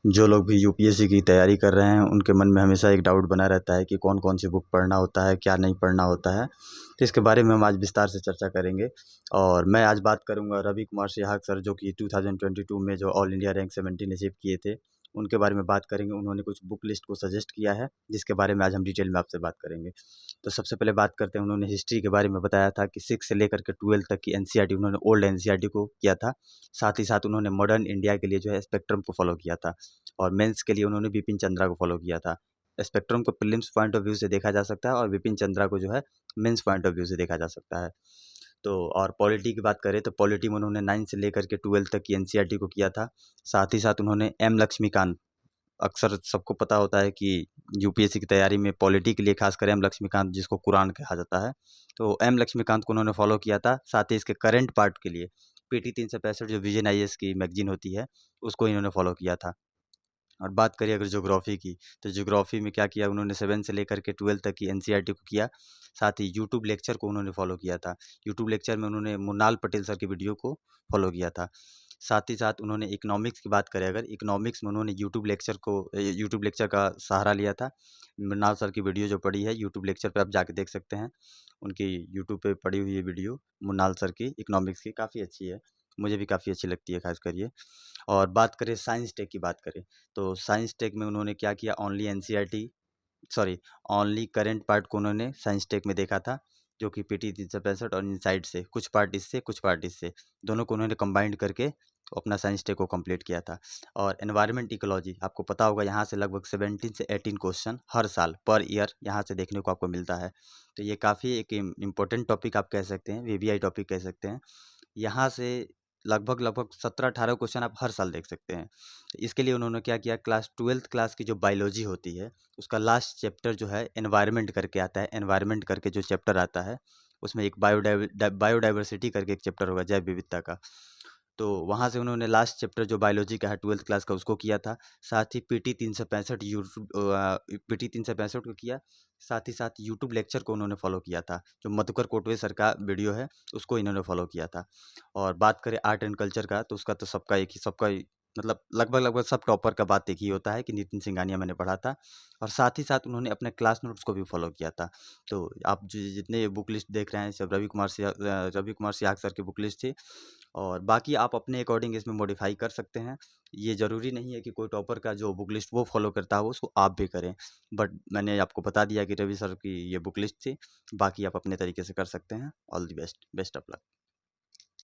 जो लोग भी यूपीएससी की तैयारी कर रहे हैं उनके मन में हमेशा एक डाउट बना रहता है कि कौन कौन सी बुक पढ़ना होता है, क्या नहीं पढ़ना होता है। तो इसके बारे में हम आज विस्तार से चर्चा करेंगे। और मैं आज बात करूंगा रवि कुमार सिहाग सर, जो कि 2022 में जो ऑल इंडिया रैंक 70 अचीव किए थे, उनके बारे में बात करेंगे। उन्होंने कुछ बुक लिस्ट को सजेस्ट किया है जिसके बारे में आज हम डिटेल में आपसे बात करेंगे। तो सबसे पहले बात करते हैं, उन्होंने हिस्ट्री के बारे में बताया था कि 6 से लेकर के 12 तक की एनसीईआरटी उन्होंने ओल्ड एनसीईआरटी को किया था। साथ ही साथ उन्होंने मॉडर्न इंडिया के लिए जो है स्पेक्ट्रम को फॉलो किया था। और मेंस के लिए उन्होंने बिपिन चंद्रा को फॉलो किया था। स्पेक्ट्रम को प्रीलिम्स पॉइंट ऑफ व्यू से देखा जा सकता है और बिपिन चंद्रा को जो है मेंस पॉइंट ऑफ व्यू से देखा जा सकता है। तो और पॉलिटी की बात करें तो पॉलिटी में उन्होंने 9 से लेकर के 12 तक की एनसीईआरटी को किया था। साथ ही साथ उन्होंने एम लक्ष्मीकांत, अक्सर सबको पता होता है कि यूपीएससी की तैयारी में पॉलिटी के लिए खासकर एम लक्ष्मीकांत, जिसको कुरान कहा जाता है, तो एम लक्ष्मीकांत को उन्होंने फॉलो किया था। साथ ही इसके करंट पार्ट के लिए पीटी 365 जो विजन आईएएस की मैगजीन होती है, उसको इन्होंने फॉलो किया था। और बात करिए अगर ज्योग्राफी की, तो ज्योग्राफी में क्या किया उन्होंने, 7 से लेकर के 12 तक की एनसीईआरटी को किया। साथ ही यूट्यूब लेक्चर को उन्होंने फॉलो किया था। यूट्यूब लेक्चर में उन्होंने मुन्नाल पटेल सर की वीडियो को फॉलो किया था। साथ ही साथ उन्होंने इकोनॉमिक्स की बात करें, अगर इकोनॉमिक्स में उन्होंने यूट्यूब लेक्चर का सहारा लिया था। मुन्नाल सर की वीडियो जो पड़ी है यूट्यूब लेक्चर पे, आप जाके देख सकते हैं। उनकी यूट्यूब पे पड़ी हुई है वीडियो मुन्नाल सर की इकोनॉमिक्स की, काफ़ी अच्छी है। मुझे भी काफ़ी अच्छी लगती है खासकर ये। और बात करें साइंस टेक की बात करें, तो साइंस टेक में उन्होंने क्या किया, only NCERT, sorry, only current part को उन्होंने साइंस टेक में देखा था, जो कि पीटी 365 और इनसाइड से कुछ पार्ट इससे कुछ पार्ट इससे, दोनों को उन्होंने कंबाइंड करके अपना साइंस टेक को कंप्लीट किया था। और एनवायरनमेंट इकोलॉजी आपको पता होगा, यहाँ से लगभग 17 से 18 क्वेश्चन हर साल पर ईयर यहाँ से देखने को आपको मिलता है। तो ये काफ़ी एक इम्पोर्टेंट टॉपिक आप कह सकते हैं, वीवीआई टॉपिक कह सकते हैं। यहाँ से लगभग 17-18 क्वेश्चन आप हर साल देख सकते हैं। इसके लिए उन्होंने क्या किया, क्लास 12th क्लास की जो बायोलॉजी होती है उसका लास्ट चैप्टर जो है एनवायरनमेंट करके आता है। एनवायरनमेंट करके जो चैप्टर आता है उसमें एक बायोडाइवर्सिटी करके एक चैप्टर होगा, जैव विविधता का। तो वहाँ से उन्होंने लास्ट चैप्टर जो बायोलॉजी का है 12th क्लास का, उसको किया था। साथ ही पीटी 365 को किया। साथ ही साथ यूट्यूब लेक्चर को उन्होंने फॉलो किया था, जो मधुकर कोटवे सर का वीडियो है उसको इन्होंने फॉलो किया था। और बात करें आर्ट एंड कल्चर का, तो उसका तो सबका ही मतलब लगभग सब टॉपर का बात एक ही होता है कि नितिन सिंघानिया मैंने पढ़ा था। और साथ ही साथ उन्होंने अपने क्लास नोट्स को भी फॉलो किया था। तो आप जितने ये बुक लिस्ट देख रहे हैं सब रवि कुमार सिहाग सर की बुक लिस्ट थी। और बाकी आप अपने अकॉर्डिंग इसमें मॉडिफाई कर सकते हैं। ये ज़रूरी नहीं है कि कोई टॉपर का जो बुक लिस्ट वो फॉलो करता हो उसको आप भी करें। बट मैंने आपको बता दिया कि रवि सर की ये बुक लिस्ट थी, बाकी आप अपने तरीके से कर सकते हैं। All the best, best of luck.